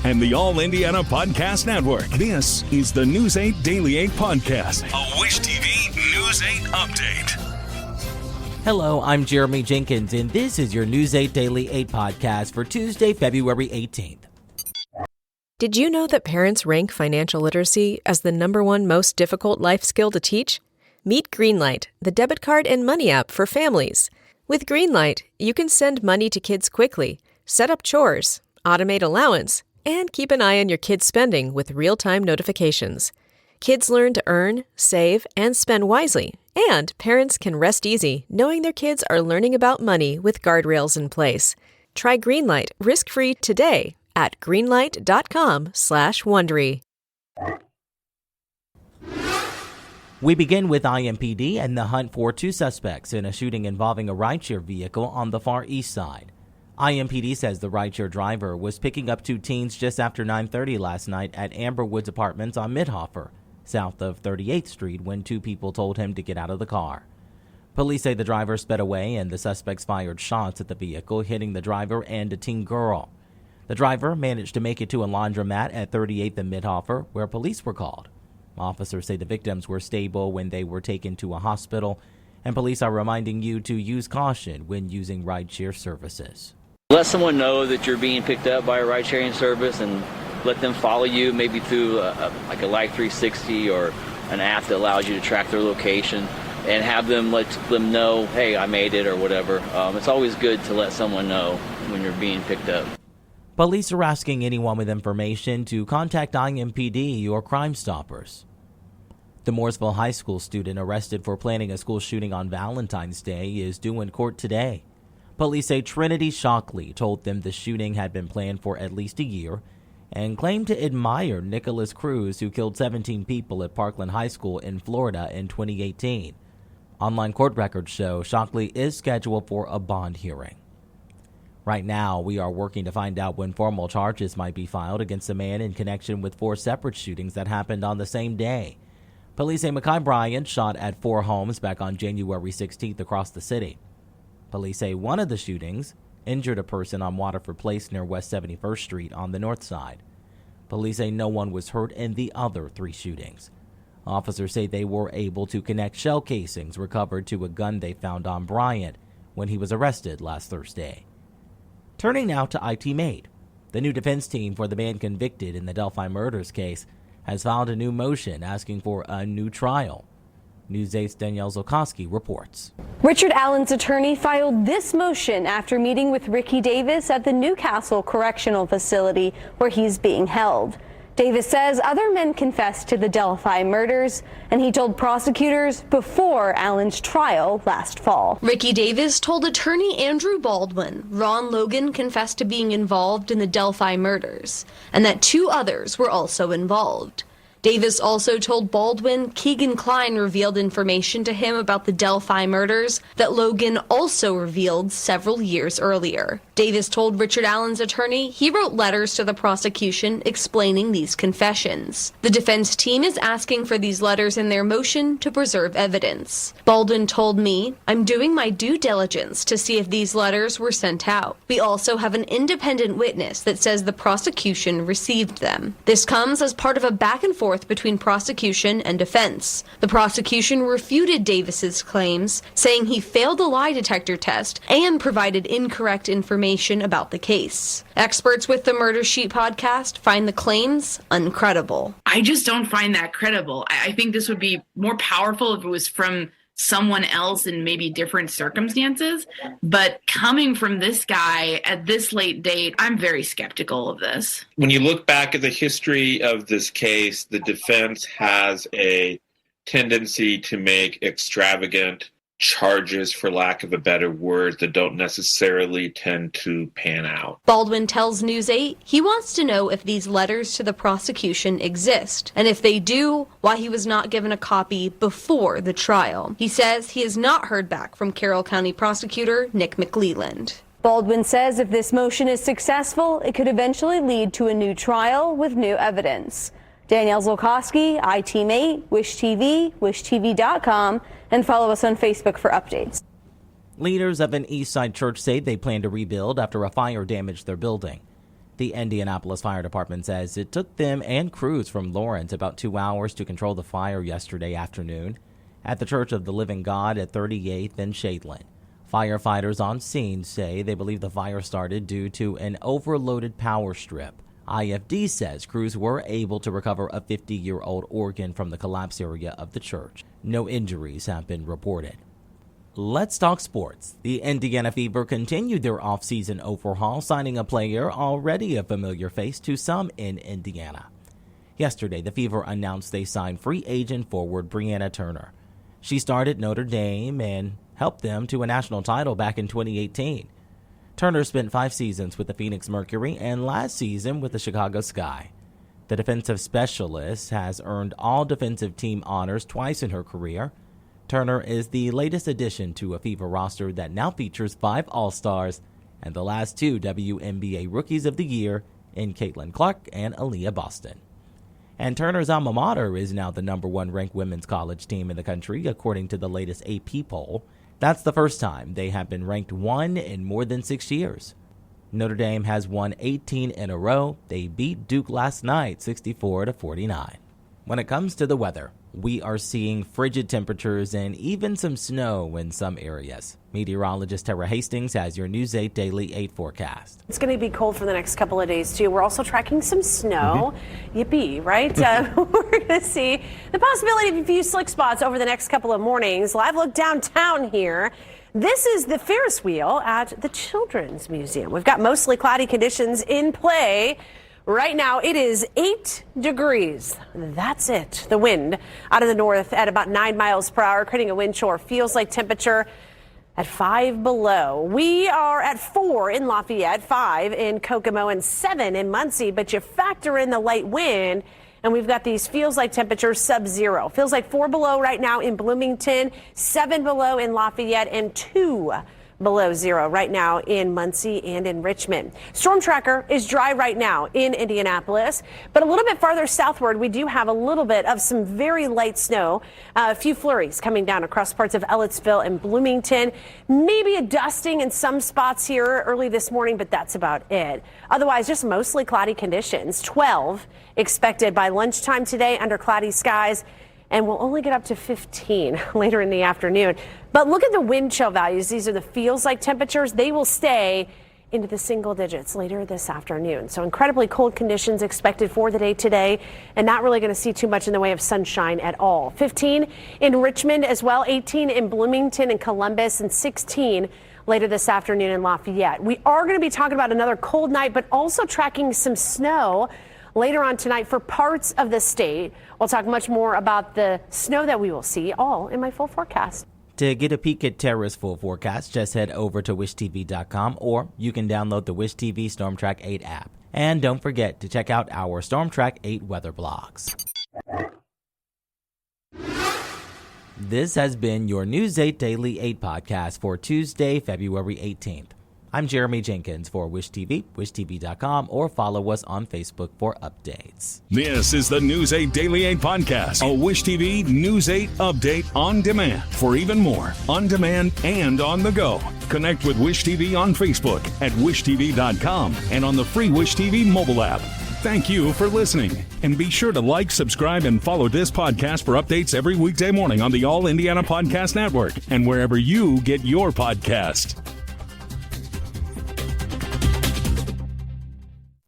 and the All Indiana Podcast Network. This is the News 8 Daily 8 Podcast, a Wish TV News 8 update. Hello, I'm Jeremy Jenkins, and this is your News 8 Daily 8 Podcast for Tuesday, February 18th. Did you know that parents rank financial literacy as the #1 most difficult life skill to teach? Meet Greenlight, the debit card and money app for families. With Greenlight, you can send money to kids quickly, set up chores, automate allowance, and keep an eye on your kids' spending with real-time notifications. Kids learn to earn, save, and spend wisely, and parents can rest easy knowing their kids are learning about money with guardrails in place. Try Greenlight risk-free today at greenlight.com/Wondery. We begin with IMPD and the hunt for 2 suspects in a shooting involving a rideshare vehicle on the Far East Side. IMPD says the rideshare driver was picking up 2 teens just after 9:30 last night at Amber Woods Apartments on Midhofer, south of 38th Street, when 2 people told him to get out of the car. Police say the driver sped away and the suspects fired shots at the vehicle, hitting the driver and a teen girl. The driver managed to make it to a laundromat at 38th and Midhofer, where police were called. Officers say the victims were stable when they were taken to a hospital, and police are reminding you to use caution when using rideshare services. Let someone know that you're being picked up by a ride-sharing service and let them follow you, maybe through like a Life 360 or an app that allows you to track their location, and have them let them know, hey, I made it or whatever. It's always good to let someone know when you're being picked up. Police are asking anyone with information to contact IMPD or Crime Stoppers. The Mooresville High School student arrested for planning a school shooting on Valentine's Day is due in court today. Police say Trinity Shockley told them the shooting had been planned for at least a year and claimed to admire Nicholas Cruz, who killed 17 people at Parkland High School in Florida in 2018. Online court records show Shockley is scheduled for a bond hearing. Right now, we are working to find out when formal charges might be filed against a man in connection with 4 separate shootings that happened on the same day. Police say Mekhi Bryant shot at 4 homes back on January 16th across the city. Police say one of the shootings injured a person on Waterford Place near West 71st Street on the north side. Police say no one was hurt in the other 3 shootings. Officers say they were able to connect shell casings recovered to a gun they found on Bryant when he was arrested last Thursday. Turning now to IMPD. The new defense team for the man convicted in the Delphi murders case has filed a new motion asking for a new trial. News 8's Danielle Zolkowski reports. Richard Allen's attorney filed this motion after meeting with Ricky Davis at the Newcastle Correctional Facility where he's being held. Davis says other men confessed to the Delphi murders, and he told prosecutors before Allen's trial last fall. Ricky Davis told attorney Andrew Baldwin Ron Logan confessed to being involved in the Delphi murders, and that 2 others were also involved. Davis also told Baldwin Keegan Klein revealed information to him about the Delphi murders that Logan also revealed several years earlier. Davis told Richard Allen's attorney he wrote letters to the prosecution explaining these confessions. The defense team is asking for these letters in their motion to preserve evidence. Baldwin told me, I'm doing my due diligence to see if these letters were sent out. We also have an independent witness that says the prosecution received them. This comes as part of a back and forth between prosecution and defense. The prosecution refuted Davis's claims, saying he failed the lie detector test and provided incorrect information about the case. Experts with the Murder Sheet podcast find the claims uncredible. I just don't find that credible. I think this would be more powerful if it was from someone else in maybe different circumstances. But coming from this guy at this late date, I'm very skeptical of this. When you look back at the history of this case, the defense has a tendency to make extravagant charges, for lack of a better word, that don't necessarily tend to pan out. Baldwin tells News 8 he wants to know if these letters to the prosecution exist, and if they do, why he was not given a copy before the trial. He says he has not heard back from Carroll County prosecutor Nick McLeland. Baldwin says if this motion is successful, it could eventually lead to a new trial with new evidence. Danielle Zolkowski, iTeam8, Wish TV, wishtv.com, and follow us on Facebook for updates. Leaders of an Eastside church say they plan to rebuild after a fire damaged their building. The Indianapolis Fire Department says it took them and crews from Lawrence about 2 hours to control the fire yesterday afternoon at the Church of the Living God at 38th and Shadeland. Firefighters on scene say they believe the fire started due to an overloaded power strip. IFD says crews were able to recover a 50-year-old organ from the collapse area of the church. No injuries have been reported. Let's talk sports. The Indiana Fever continued their off-season overhaul, signing a player already a familiar face to some in Indiana. Yesterday, the Fever announced they signed free agent forward Brianna Turner. She started Notre Dame and helped them to a national title back in 2018. Turner spent 5 seasons with the Phoenix Mercury and last season with the Chicago Sky. The defensive specialist has earned all defensive team honors twice in her career. Turner is the latest addition to a Fever roster that now features 5 All-Stars and the last 2 WNBA Rookies of the Year in Caitlin Clark and Aaliyah Boston. And Turner's alma mater is now the number 1 ranked women's college team in the country, according to the latest AP poll. That's the first time they have been ranked 1 in more than 6 years. Notre Dame has won 18 in a row. They beat Duke last night, 64-49. When it comes to the weather, we are seeing frigid temperatures and even some snow in some areas. Meteorologist Tara Hastings has your News 8 Daily 8 forecast. It's going to be cold for the next couple of days, too. We're also tracking some snow. Yippee, right? We're going to see the possibility of a few slick spots over the next couple of mornings. Live look downtown here. This is the Ferris wheel at the Children's Museum. We've got mostly cloudy conditions in play. Right now, it is 8 degrees. That's it. The wind out of the north at about 9 miles per hour, creating a wind chill. Feels like temperature at 5 below. We are at 4 in Lafayette, 5 in Kokomo, and 7 in Muncie. But you factor in the light wind, and we've got these feels like temperatures sub-zero. Feels like 4 below right now in Bloomington, 7 below in Lafayette, and 2 below zero right now in Muncie and in Richmond. Storm tracker is dry right now in Indianapolis, but a little bit farther southward, we do have a little bit of some very light snow, a few flurries coming down across parts of Ellettsville and Bloomington. Maybe a dusting in some spots here early this morning, but that's about it. Otherwise, just mostly cloudy conditions. 12 expected by lunchtime today under cloudy skies, and we'll only get up to 15 later in the afternoon. But look at the wind chill values. These are the feels like temperatures. They will stay into the single digits later this afternoon. So incredibly cold conditions expected for the day today, and not really going to see too much in the way of sunshine at all. 15 in Richmond as well, 18 in Bloomington and Columbus, and 16 later this afternoon in Lafayette. We are going to be talking about another cold night, but also tracking some snow later on tonight for parts of the state. We'll talk much more about the snow that we will see, all in my full forecast. To get a peek at Tara's full forecast, just head over to wishtv.com, or you can download the Wish TV Storm Track 8 app. And don't forget to check out our Storm Track 8 weather blogs. This has been your News 8 Daily 8 podcast for Tuesday, February 18th. I'm Jeremy Jenkins for Wish TV, wishtv.com, or follow us on Facebook for updates. This is the News 8 Daily 8 podcast, a Wish TV News 8 update on demand. For even more, on demand and on the go. Connect with Wish TV on Facebook at wishtv.com and on the free Wish TV mobile app. Thank you for listening, and be sure to like, subscribe, and follow this podcast for updates every weekday morning on the All Indiana Podcast Network and wherever you get your podcast.